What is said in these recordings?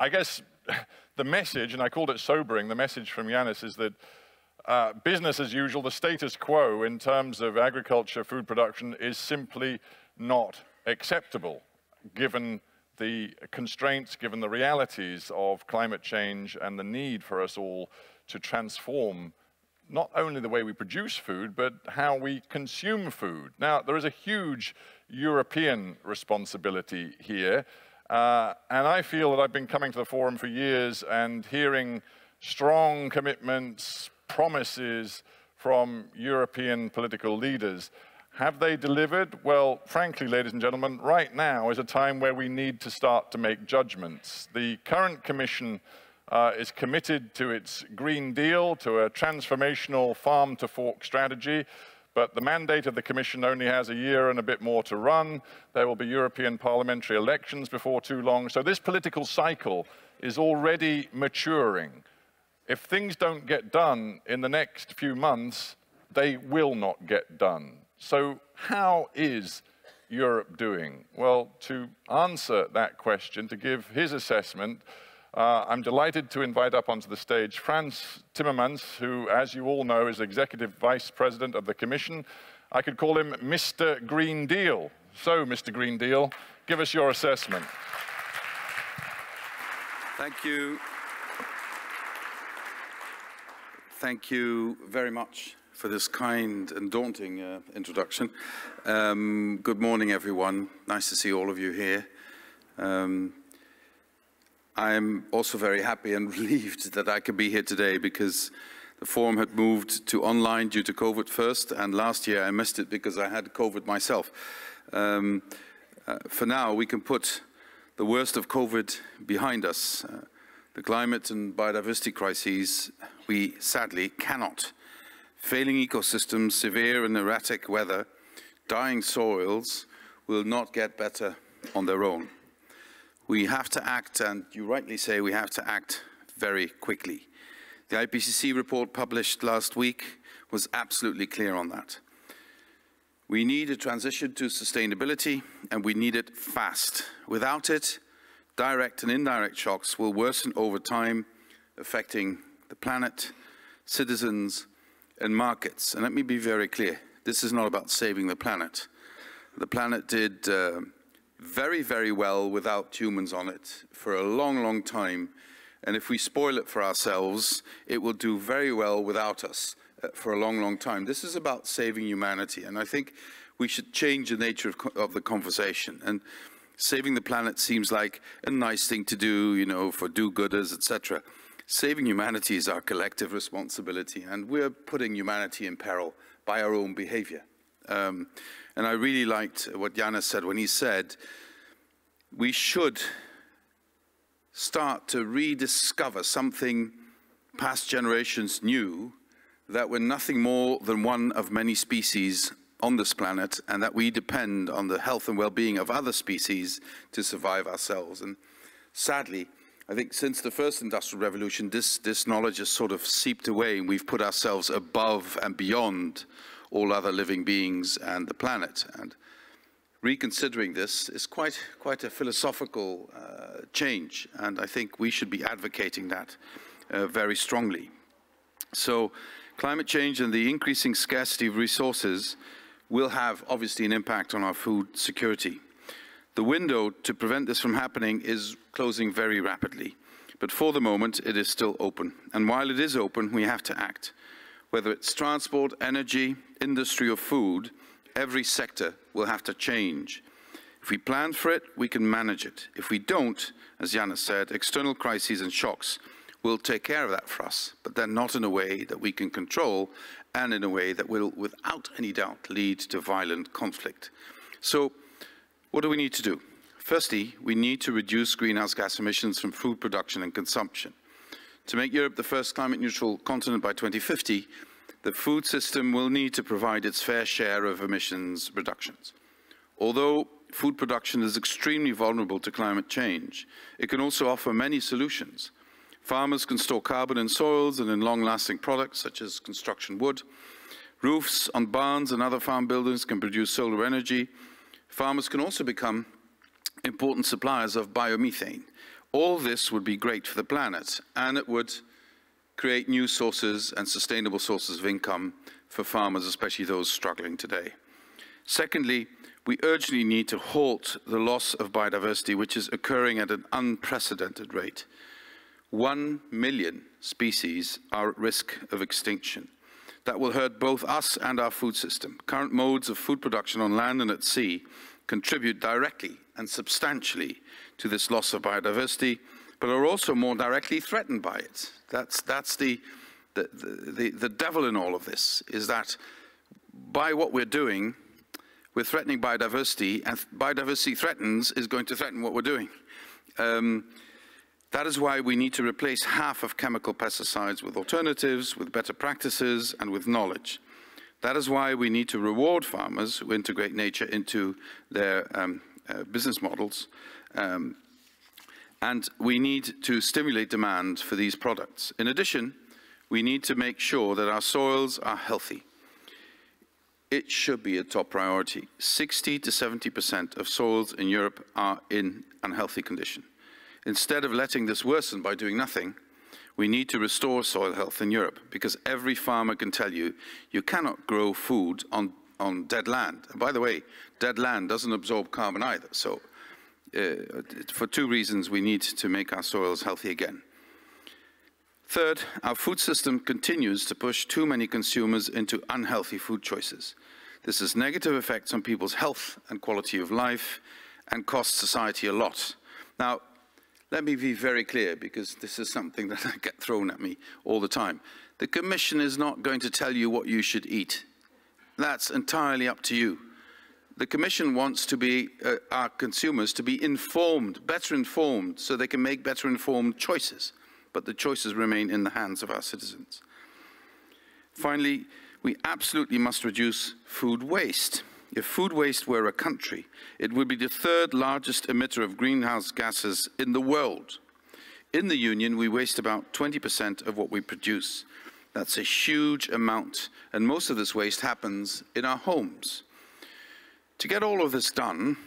I guess the message, and I called it sobering, the message from Yanis is that business as usual, the status quo in terms of agriculture, food production is simply not acceptable, given the constraints, given the realities of climate change and the need for us all to transform not only the way we produce food, but how we consume food. Now, there is a huge European responsibility here, and I feel that I've been coming to the Forum for years and hearing strong commitments, promises from European political leaders. Have they delivered? Well, frankly, ladies and gentlemen, right now is a time where we need to start to make judgments. The current Commission is committed to its Green Deal, to a transformational farm-to-fork strategy, but the mandate of the Commission only has a year and a bit more to run. There will be European parliamentary elections before too long, so this political cycle is already maturing. If things don't get done in the next few months, they will not get done. So how is Europe doing? Well, to answer that question, to give his assessment, I'm delighted to invite up onto the stage Frans Timmermans, who, as you all know, is Executive Vice President of the Commission. I could call him Mr. Green Deal. So, Mr. Green Deal, give us your assessment. Thank you. Thank you very much for this kind and daunting introduction. Good morning, everyone. Nice to see all of you here. I'm also very happy and relieved that I could be here today because the forum had moved to online due to COVID first, and last year I missed it because I had COVID myself. For now, we can put the worst of COVID behind us. The climate and biodiversity crises, we sadly cannot. Failing ecosystems, severe and erratic weather, dying soils will not get better on their own. We have to act, and you rightly say we have to act very quickly. The IPCC report published last week was absolutely clear on that. We need a transition to sustainability, and we need it fast. Without it, direct and indirect shocks will worsen over time, affecting the planet, citizens, and markets. And let me be very clear, this is not about saving the planet. The planet did very, very well without humans on it for a long, long time. And if we spoil it for ourselves, it will do very well without us for a long, long time. This is about saving humanity. And I think we should change the nature of the conversation. And saving the planet seems like a nice thing to do, you know, for do-gooders, etc. Saving humanity is our collective responsibility, and we're putting humanity in peril by our own behavior. And I really liked what Yanis said when he said we should start to rediscover something past generations knew, that we're nothing more than one of many species on this planet, and that we depend on the health and well-being of other species to survive ourselves. And sadly, I think since the first industrial revolution, this knowledge has sort of seeped away, and we've put ourselves above and beyond all other living beings and the planet. And reconsidering this is quite a philosophical change, and I think we should be advocating that very strongly. So climate change and the increasing scarcity of resources will have obviously an impact on our food security. The window to prevent this from happening is closing very rapidly, but for the moment it is still open. And while it is open, we have to act. Whether it's transport, energy, industry or food, every sector will have to change. If we plan for it, we can manage it. If we don't, as Yanis said, external crises and shocks will take care of that for us, but then not in a way that we can control and in a way that will, without any doubt, lead to violent conflict. So, what do we need to do? Firstly, we need to reduce greenhouse gas emissions from food production and consumption. To make Europe the first climate-neutral continent by 2050, the food system will need to provide its fair share of emissions reductions. Although food production is extremely vulnerable to climate change, it can also offer many solutions. Farmers can store carbon in soils and in long-lasting products such as construction wood. Roofs on barns and other farm buildings can produce solar energy. Farmers can also become important suppliers of biomethane, All this would be great for the planet, and it would create new sources and sustainable sources of income for farmers, especially those struggling today. Secondly, we urgently need to halt the loss of biodiversity, which is occurring at an unprecedented rate. 1 million species are at risk of extinction. That will hurt both us and our food system. Current modes of food production on land and at sea contribute directly and substantially to this loss of biodiversity, but are also more directly threatened by it. That's the devil in all of this, is that by what we're doing, we're threatening biodiversity, and biodiversity is going to threaten what we're doing. That is why we need to replace half of chemical pesticides with alternatives, with better practices, and with knowledge. That is why we need to reward farmers who integrate nature into their business models. And we need to stimulate demand for these products. In addition, we need to make sure that our soils are healthy. It should be a top priority. 60 to 70% of soils in Europe are in unhealthy condition. Instead of letting this worsen by doing nothing, we need to restore soil health in Europe, because every farmer can tell you, you cannot grow food on dead land. And by the way, dead land doesn't absorb carbon either. So for two reasons, we need to make our soils healthy again. Third, our food system continues to push too many consumers into unhealthy food choices. This has negative effects on people's health and quality of life and costs society a lot. Now, let me be very clear, because this is something that I get thrown at me all the time. The Commission is not going to tell you what you should eat. That's entirely up to you. The Commission wants our consumers to be informed, better informed, so they can make better informed choices. But the choices remain in the hands of our citizens. Finally, we absolutely must reduce food waste. If food waste were a country, it would be the third largest emitter of greenhouse gases in the world. In the Union, we waste about 20% of what we produce. That's a huge amount, and most of this waste happens in our homes. To get all of this done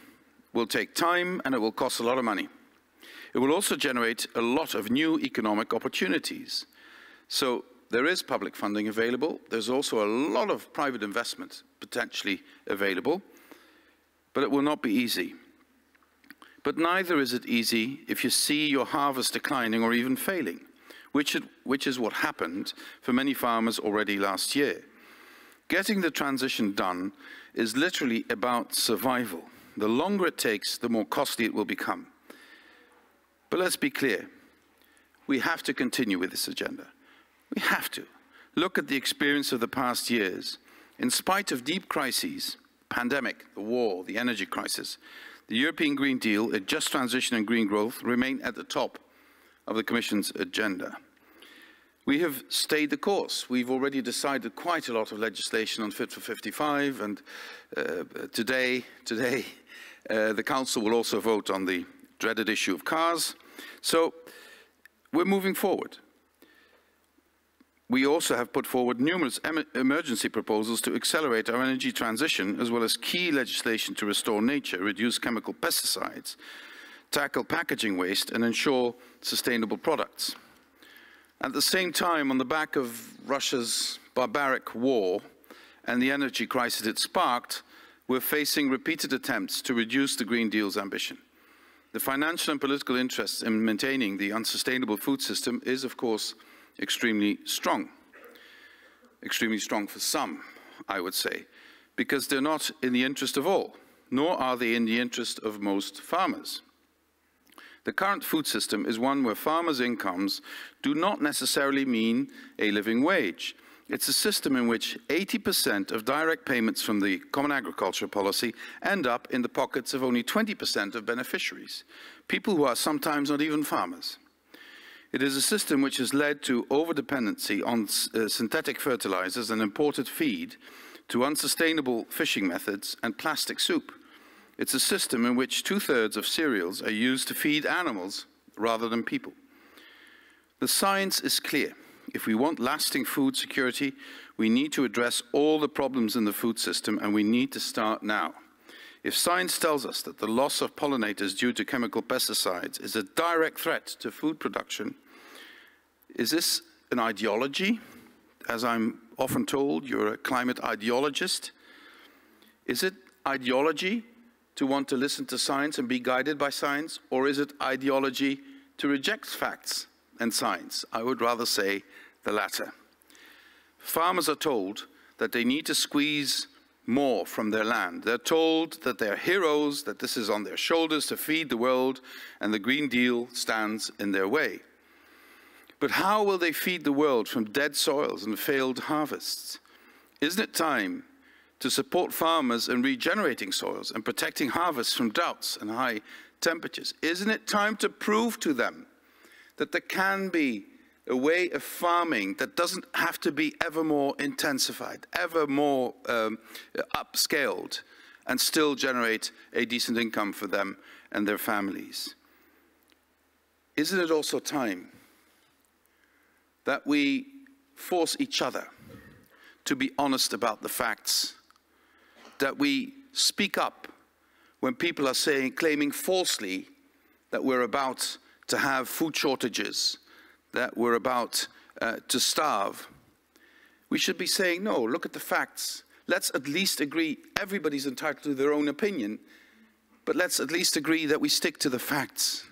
will take time, and it will cost a lot of money. It will also generate a lot of new economic opportunities. So there is public funding available. There's also a lot of private investment potentially available, but it will not be easy. But neither is it easy if you see your harvest declining or even failing, which is what happened for many farmers already last year. Getting the transition done is literally about survival. The longer it takes, the more costly it will become. But let's be clear, we have to continue with this agenda. We have to. Look at the experience of the past years. In spite of deep crises, pandemic, the war, the energy crisis, the European Green Deal, a just transition and green growth remain at the top of the Commission's agenda. We have stayed the course. We've already decided quite a lot of legislation on Fit for 55, and today the Council will also vote on the dreaded issue of cars. So we're moving forward. We also have put forward numerous emergency proposals to accelerate our energy transition, as well as key legislation to restore nature, reduce chemical pesticides, tackle packaging waste, and ensure sustainable products. At the same time, on the back of Russia's barbaric war and the energy crisis it sparked, we're facing repeated attempts to reduce the Green Deal's ambition. The financial and political interest in maintaining the unsustainable food system is, of course, extremely strong for some, I would say, because they're not in the interest of all, nor are they in the interest of most farmers. The current food system is one where farmers' incomes do not necessarily mean a living wage. It's a system in which 80% of direct payments from the Common Agricultural Policy end up in the pockets of only 20% of beneficiaries, people who are sometimes not even farmers. It is a system which has led to overdependency on synthetic fertilizers and imported feed, to unsustainable fishing methods and plastic soup. It's a system in which 2/3 of cereals are used to feed animals rather than people. The science is clear. If we want lasting food security, we need to address all the problems in the food system, and we need to start now. If science tells us that the loss of pollinators due to chemical pesticides is a direct threat to food production, is this an ideology? As I'm often told, you're a climate ideologist. Is it ideology to want to listen to science and be guided by science, or is it ideology to reject facts and science? I would rather say the latter. Farmers are told that they need to squeeze more from their land. They're told that they're heroes, that this is on their shoulders to feed the world, and the Green Deal stands in their way. But how will they feed the world from dead soils and failed harvests? Isn't it time to support farmers in regenerating soils and protecting harvests from droughts and high temperatures? Isn't it time to prove to them that there can be a way of farming that doesn't have to be ever more intensified, ever more upscaled, and still generate a decent income for them and their families? Isn't it also time that we force each other to be honest about the facts, that we speak up when people are claiming falsely that we're about to have food shortages, that we're about to starve? We should be saying, no, look at the facts. Let's at least agree. Everybody's entitled to their own opinion, but let's at least agree that we stick to the facts.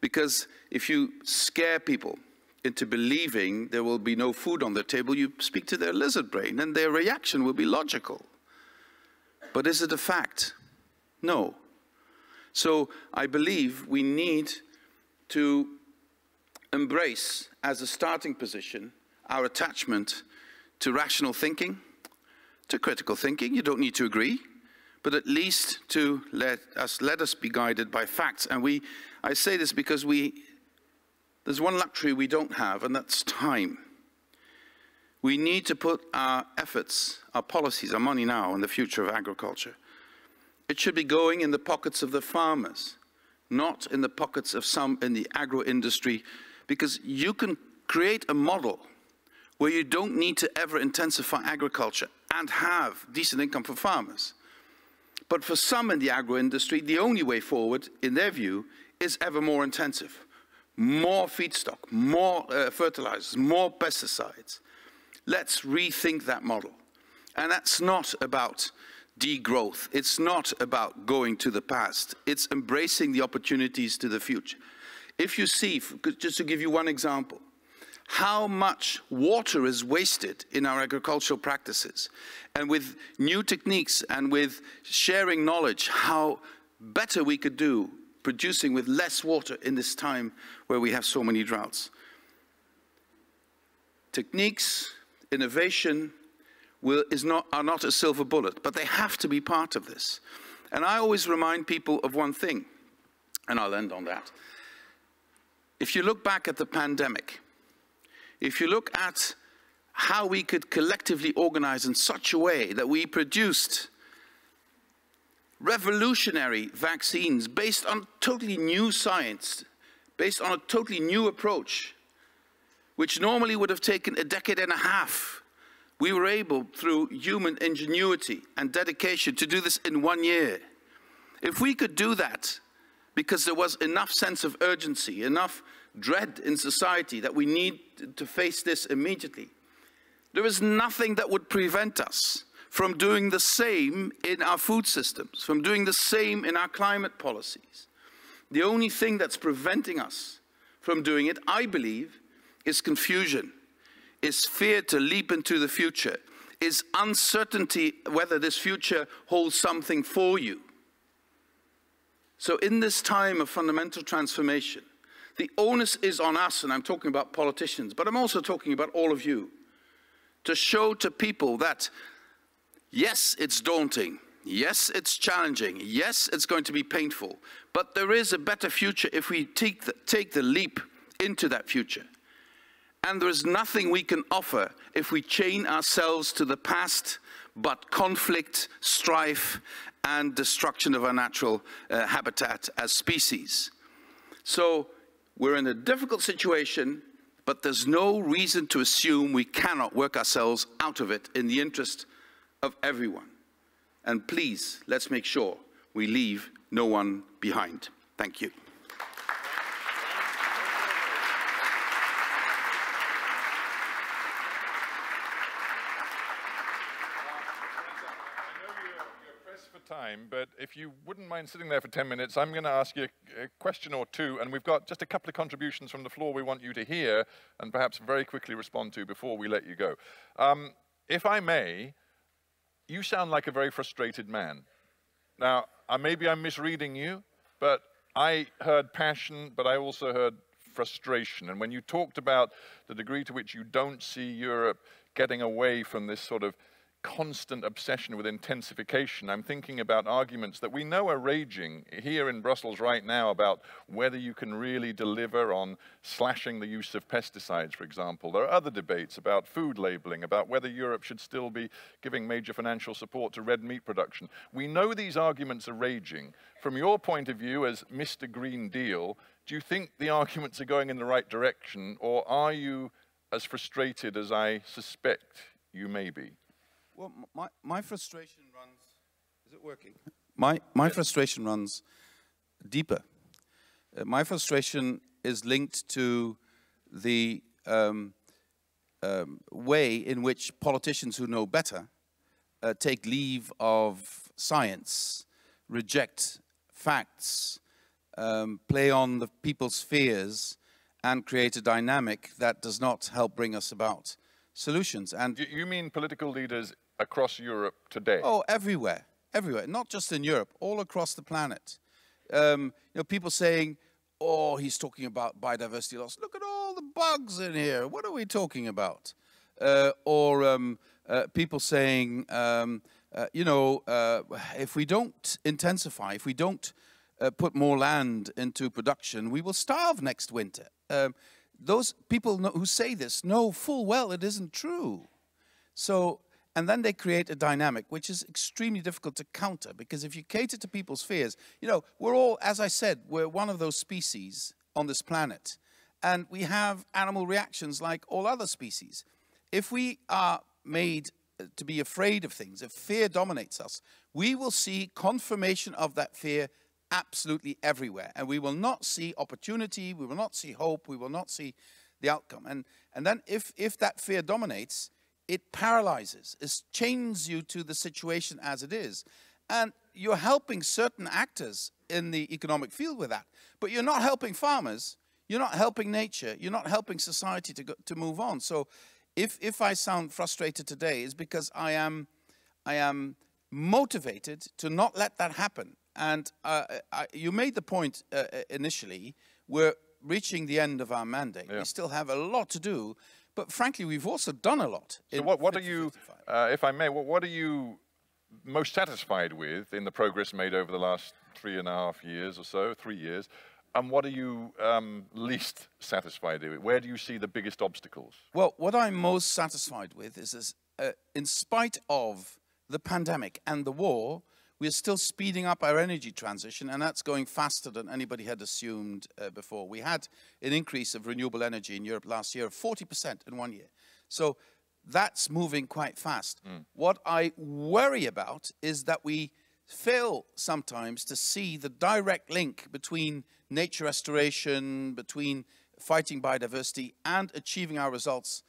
Because if you scare people into believing there will be no food on their table, you speak to their lizard brain and their reaction will be logical. But is it a fact? No. So I believe we need to embrace, as a starting position, our attachment to rational thinking, to critical thinking. You don't need to agree, but at least to let us be guided by facts. And I say this because there's one luxury we don't have, and that's time. We need to put our efforts, our policies, our money now in the future of agriculture. It should be going in the pockets of the farmers, not in the pockets of some in the agro-industry, because you can create a model where you don't need to ever intensify agriculture and have decent income for farmers. But for some in the agro-industry, the only way forward, in their view, is ever more intensive. More feedstock, more fertilizers, more pesticides. Let's rethink that model. And that's not about degrowth. It's not about going to the past. It's embracing the opportunities to the future. If you see, just to give you one example, how much water is wasted in our agricultural practices, and with new techniques and with sharing knowledge, how better we could do producing with less water in this time where we have so many droughts. Techniques, innovation are not a silver bullet, but they have to be part of this. And I always remind people of one thing, and I'll end on that. If you look back at the pandemic, if you look at how we could collectively organize in such a way that we produced revolutionary vaccines based on totally new science, based on a totally new approach, which normally would have taken a decade and a half, we were able, through human ingenuity and dedication, to do this in 1 year. If we could do that, because there was enough sense of urgency, enough dread in society that we need to face this immediately, there is nothing that would prevent us from doing the same in our food systems, from doing the same in our climate policies. The only thing that's preventing us from doing it, I believe, is confusion, is fear to leap into the future, is uncertainty whether this future holds something for you. So in this time of fundamental transformation, the onus is on us, and I'm talking about politicians, but I'm also talking about all of you, to show to people that yes, it's daunting, yes, it's challenging, yes, it's going to be painful, but there is a better future if we take the leap into that future. And there is nothing we can offer if we chain ourselves to the past but conflict, strife, and destruction of our natural habitat as species. So we're in a difficult situation, but there's no reason to assume we cannot work ourselves out of it in the interest of everyone. And please, let's make sure we leave no one behind. Thank you. Time, but if you wouldn't mind sitting there for 10 minutes, I'm going to ask you a question or two, and we've got just a couple of contributions from the floor we want you to hear and perhaps very quickly respond to before we let you go. If I may, you sound like a very frustrated man. Now, maybe I'm misreading you, but I heard passion, but I also heard frustration. And when you talked about the degree to which you don't see Europe getting away from this sort of constant obsession with intensification, I'm thinking about arguments that we know are raging here in Brussels right now about whether you can really deliver on slashing the use of pesticides, for example. There are other debates about food labeling, about whether Europe should still be giving major financial support to red meat production. We know these arguments are raging. From your point of view as Mr. Green Deal, do you think the arguments are going in the right direction, or are you as frustrated as I suspect you may be? Well, my frustration runs, is it working? My frustration runs deeper. My frustration is linked to the way in which politicians who know better take leave of science, reject facts, play on the people's fears, and create a dynamic that does not help bring us about solutions. And you mean political leaders across Europe today? Oh, everywhere, everywhere. Not just in Europe, all across the planet. You know, people saying, oh, he's talking about biodiversity loss. Look at all the bugs in here. What are we talking about? People saying, you know, if we don't intensify, if we don't put more land into production, we will starve next winter. Those people who say this know full well it isn't true. So, and then they create a dynamic which is extremely difficult to counter, because if you cater to people's fears, you know, we're all, as I said, we're one of those species on this planet, and we have animal reactions like all other species. If we are made to be afraid of things, if fear dominates us, we will see confirmation of that fear absolutely everywhere, and we will not see opportunity, we will not see hope, we will not see the outcome. And then if that fear dominates, it paralyzes, it chains you to the situation as it is. And you're helping certain actors in the economic field with that, but you're not helping farmers, you're not helping nature, you're not helping society to move on. So if I sound frustrated today, it's because I am motivated to not let that happen. And you made the point initially, we're reaching the end of our mandate. Yeah. We still have a lot to do, but frankly, we've also done a lot. So what are you, if I may, what are you most satisfied with in the progress made over the last 3.5 years or so, 3 years? And what are you least satisfied with? Where do you see the biggest obstacles? Well, what I'm most satisfied with is in spite of the pandemic and the war, we're still speeding up our energy transition, and that's going faster than anybody had assumed before. We had an increase of renewable energy in Europe last year of 40% in 1 year. So that's moving quite fast. What I worry about is that we fail sometimes to see the direct link between nature restoration, between fighting biodiversity, and achieving our results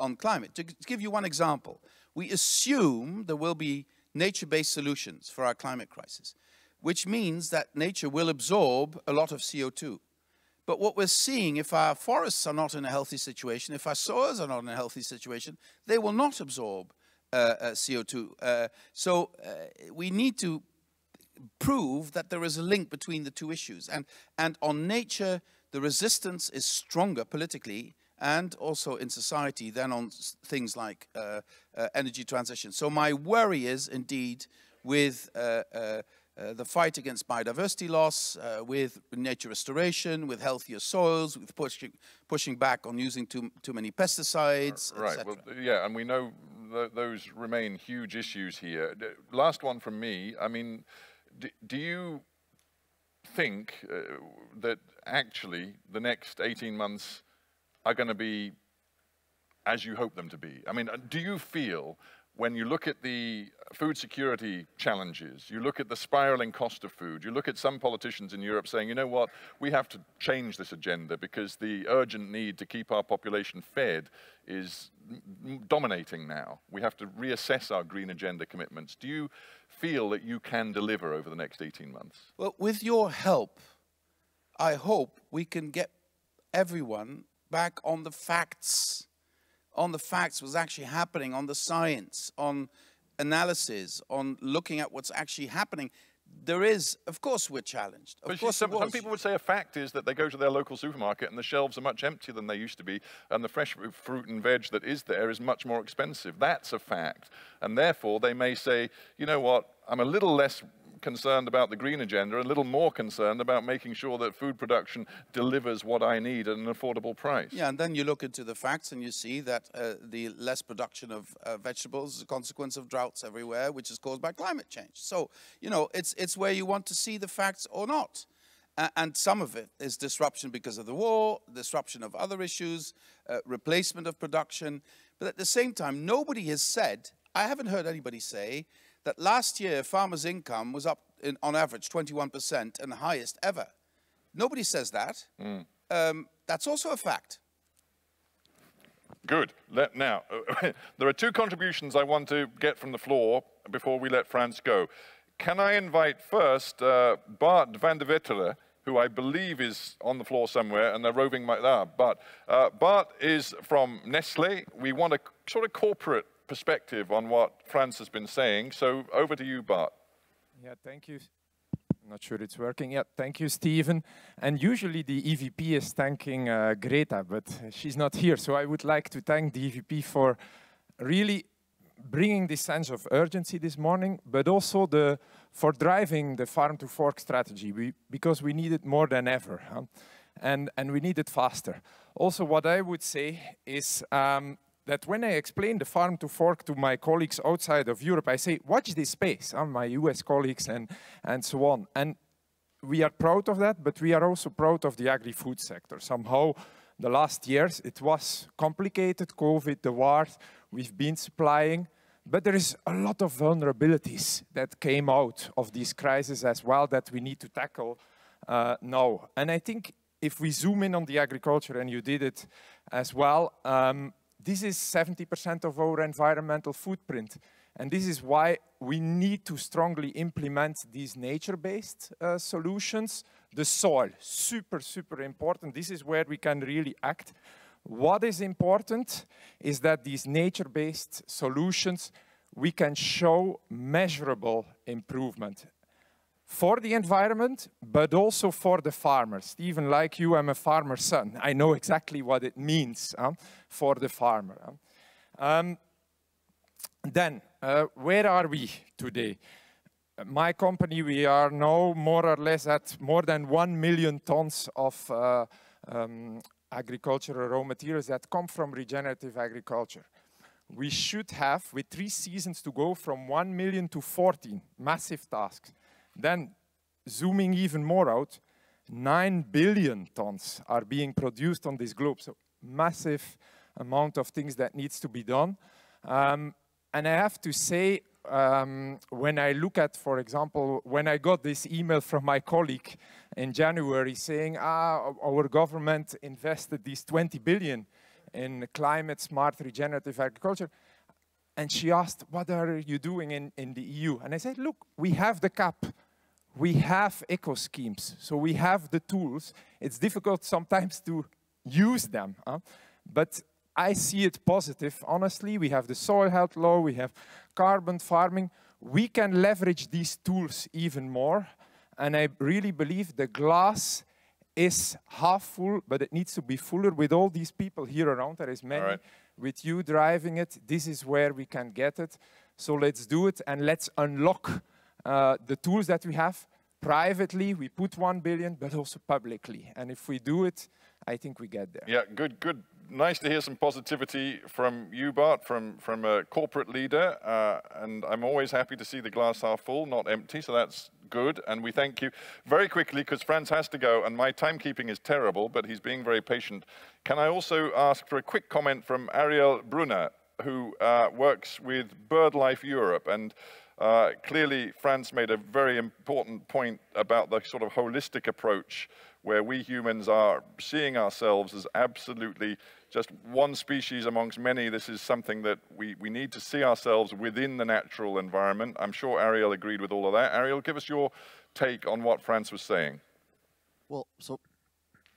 on climate. To give you one example, we assume there will be nature-based solutions for our climate crisis, which means that nature will absorb a lot of CO2. But what we're seeing, if our forests are not in a healthy situation, if our soils are not in a healthy situation, they will not absorb CO2. So we need to prove that there is a link between the two issues. And on nature, the resistance is stronger politically and also in society than on things like energy transition. So my worry is indeed with the fight against biodiversity loss, with nature restoration, with healthier soils, with pushing back on using too many pesticides, right. etc. Well, yeah, and we know those remain huge issues here. Last one from me. I mean, do you think that actually the next 18 months are going to be as you hope them to be? I mean, do you feel when you look at the food security challenges, you look at the spiraling cost of food, you look at some politicians in Europe saying, you know what, we have to change this agenda because the urgent need to keep our population fed is dominating now. We have to reassess our green agenda commitments. Do you feel that you can deliver over the next 18 months? Well, with your help, I hope we can get everyone back on the facts. On the facts, what's actually happening, on the science, on analysis, on looking at what's actually happening. There is, of course, we're challenged. Of course, some people would say a fact is that they go to their local supermarket and the shelves are much emptier than they used to be, and the fresh fruit and veg that is there is much more expensive. That's a fact. And therefore, they may say, you know what, I'm a little less concerned about the green agenda, a little more concerned about making sure that food production delivers what I need at an affordable price. Yeah, and then you look into the facts and you see that the less production of vegetables is a consequence of droughts everywhere, which is caused by climate change. So, you know, it's where you want to see the facts or not. And some of it is disruption because of the war, disruption of other issues, replacement of production. But at the same time, nobody has said, I haven't heard anybody say, that last year farmers' income was up on average 21% and the highest ever. Nobody says that. That's also a fact. Good. Now, there are two contributions I want to get from the floor before we let Frans go. Can I invite first Bart van der Wetteren, who I believe is on the floor somewhere, and they're roving Bart is from Nestlé. We want a sort of corporate perspective on what Frans has been saying. So over to you, Bart. Yeah, thank you. I'm not sure it's working. Yeah, thank you, Stephen. And usually the EVP is thanking Greta, but she's not here. So I would like to thank the EVP for really bringing this sense of urgency this morning, but also for driving the farm to fork strategy, because we need it more than ever, and we need it faster. Also, what I would say is that when I explain the farm to fork to my colleagues outside of Europe, I say, watch this space, my US colleagues and so on. And we are proud of that, but we are also proud of the agri-food sector. Somehow, the last years, it was complicated, COVID, the wars, we've been supplying, but there is a lot of vulnerabilities that came out of these crises as well that we need to tackle now. And I think if we zoom in on the agriculture, and you did it as well, this is 70% of our environmental footprint. And this is why we need to strongly implement these nature-based solutions. The soil, super, super important. This is where we can really act. What is important is that these nature-based solutions, we can show measurable improvement for the environment, but also for the farmers. Stephen, like you, I'm a farmer's son. I know exactly what it means for the farmer. Where are we today? My company, we are now more or less at more than 1 million tons of agricultural raw materials that come from regenerative agriculture. We should have, with 3 seasons to go, from 1 million to 14, massive tasks. Then, zooming even more out, 9 billion tons are being produced on this globe. So, massive amount of things that needs to be done. And I have to say, when I look at, for example, when I got this email from my colleague in January saying, our government invested these 20 billion in climate-smart regenerative agriculture, and she asked, what are you doing in the EU? And I said, look, we have the CAP. We have eco schemes. So we have the tools. It's difficult sometimes to use them. But I see it positive. Honestly, we have the soil health law. We have carbon farming. We can leverage these tools even more. And I really believe the glass is half full, but it needs to be fuller with all these people here around. There is many. With you driving it, this is where we can get it. So let's do it, and let's unlock the tools that we have. Privately, we put 1 billion, but also publicly. And if we do it, I think we get there. Yeah, good, good. Nice to hear some positivity from you, Bart, from a corporate leader. And I'm always happy to see the glass half full, not empty, so that's good. And we thank you. Very quickly, because Frans has to go, and my timekeeping is terrible, but he's being very patient. Can I also ask for a quick comment from Ariel Brunner, who works with BirdLife Europe. And clearly, Frans made a very important point about the sort of holistic approach where we humans are seeing ourselves as absolutely just one species amongst many. This is something that we need to see ourselves within the natural environment. I'm sure Ariel agreed with all of that. Ariel, give us your take on what Frans was saying. Well, so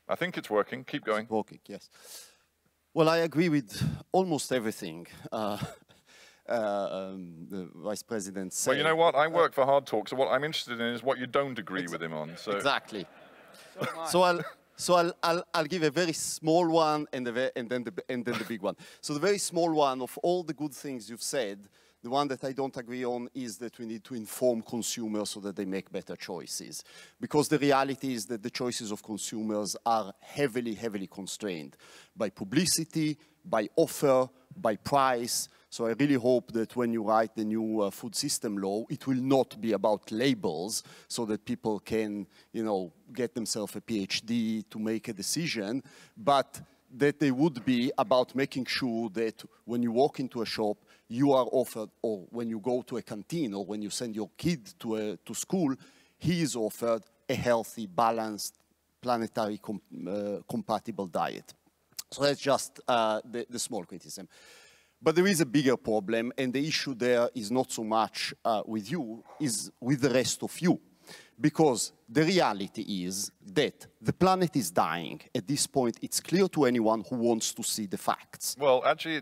I think it's working. Keep going. It's working, yes. Well, I agree with almost everything the Vice President said. Well, you know what? I work for Hard Talk, so what I'm interested in is what you don't agree with him on. So. Exactly. So I'll give a very small one and then the big one. So the very small one, of all the good things you've said, the one that I don't agree on is that we need to inform consumers so that they make better choices. Because the reality is that the choices of consumers are heavily, heavily constrained by publicity, by offer, by price. So I really hope that when you write the new food system law, it will not be about labels so that people can, you know, get themselves a PhD to make a decision, but that they would be about making sure that when you walk into a shop, you are offered, or when you go to a canteen, or when you send your kid to school, he is offered a healthy, balanced, planetary compatible diet. So that's just the small criticism. But there is a bigger problem, and the issue there is not so much with you, is with the rest of you. Because the reality is that the planet is dying. At this point, it's clear to anyone who wants to see the facts. Well, actually,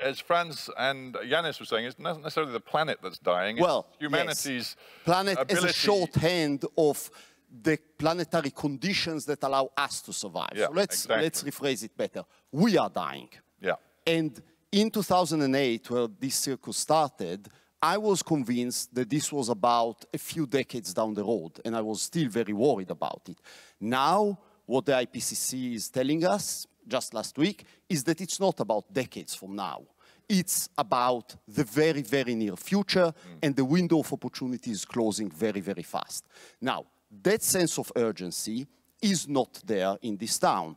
as Frans and Yanis were saying, it's not necessarily the planet that's dying. Well, it's humanity's yes. Planet ability. is a shorthand of the planetary conditions that allow us to survive. Yeah, so let's rephrase it better. We are dying. Yeah. And in 2008, where this circus started, I was convinced that this was about a few decades down the road, and I was still very worried about it. Now, what the IPCC is telling us, just last week, is that it's not about decades from now. It's about the very, very near future, and the window of opportunity is closing very, very fast. Now, that sense of urgency is not there in this town.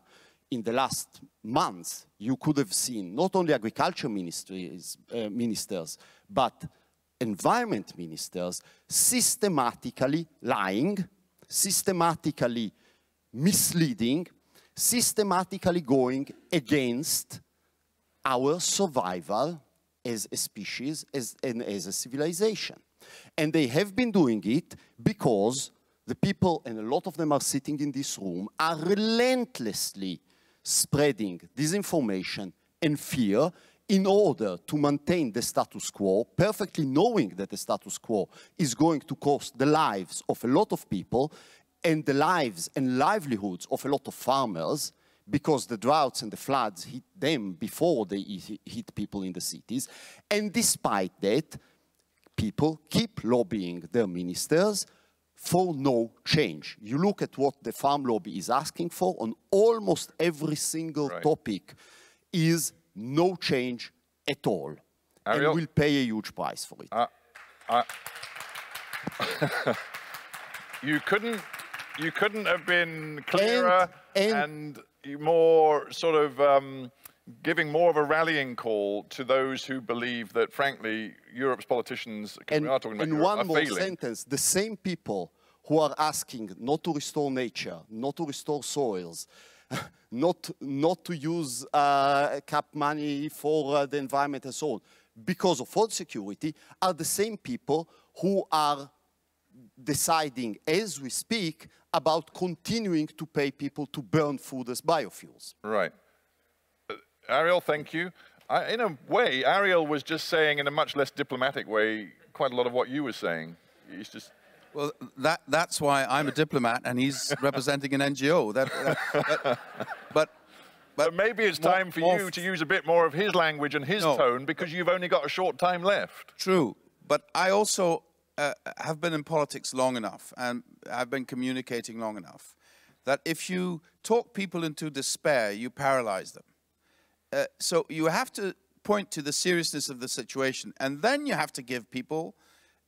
In the last months, you could have seen not only agriculture ministers, but environment ministers systematically lying, systematically misleading, systematically going against our survival as a species and as a civilization. And they have been doing it because the people, and a lot of them are sitting in this room, are relentlessly spreading disinformation and fear in order to maintain the status quo, perfectly knowing that the status quo is going to cost the lives of a lot of people and the lives and livelihoods of a lot of farmers, because the droughts and the floods hit them before they hit people in the cities. And despite that, people keep lobbying their ministers for no change. You look at what the farm lobby is asking for on almost every single topic is no change at all. Ariel, and we'll pay a huge price for it. You couldn't have been clearer and more sort of giving more of a rallying call to those who believe that, frankly, Europe's politicians are talking about Europe, one more sentence, the same people who are asking not to restore nature, not to restore soils, not to use cap money for the environment and so on, because of food security, are the same people who are deciding, as we speak, about continuing to pay people to burn food as biofuels. Right. Ariel, thank you. In a way, Ariel was just saying in a much less diplomatic way quite a lot of what you were saying. He's just... Well, that's why I'm a diplomat and he's representing an NGO. But maybe it's time for you to use a bit more of his language and his tone, because you've only got a short time left. True, but I also have been in politics long enough, and I've been communicating long enough, that if you talk people into despair, you paralyze them. So you have to point to the seriousness of the situation, and then you have to give people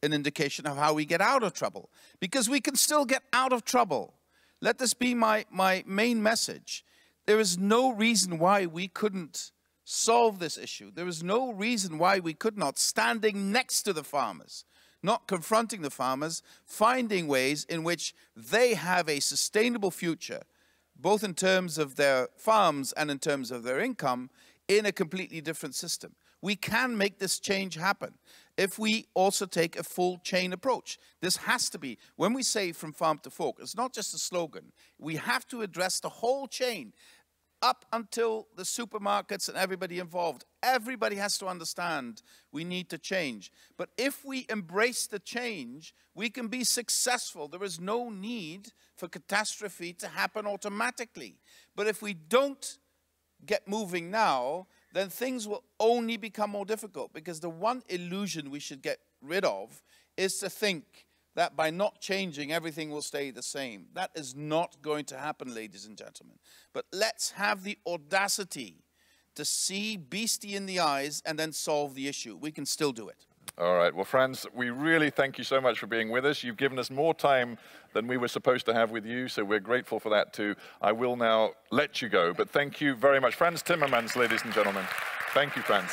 an indication of how we get out of trouble. Because we can still get out of trouble. Let this be my main message. There is no reason why we couldn't solve this issue. There is no reason why we could not, standing next to the farmers, not confronting the farmers, finding ways in which they have a sustainable future, both in terms of their farms and in terms of their income, in a completely different system. We can make this change happen if we also take a full chain approach. This has to be, when we say from farm to fork, it's not just a slogan. We have to address the whole chain, up until the supermarkets and everybody involved. Everybody has to understand we need to change. But if we embrace the change, we can be successful. There is no need for catastrophe to happen automatically. But if we don't get moving now, then things will only become more difficult, because the one illusion we should get rid of is to think that by not changing, everything will stay the same. That is not going to happen, ladies and gentlemen. But let's have the audacity to see beastie in the eyes and then solve the issue. We can still do it. All right. Well, Frans, we really thank you so much for being with us. You've given us more time than we were supposed to have with you, so we're grateful for that too. I will now let you go, but thank you very much. Frans Timmermans, ladies and gentlemen. Thank you, Frans.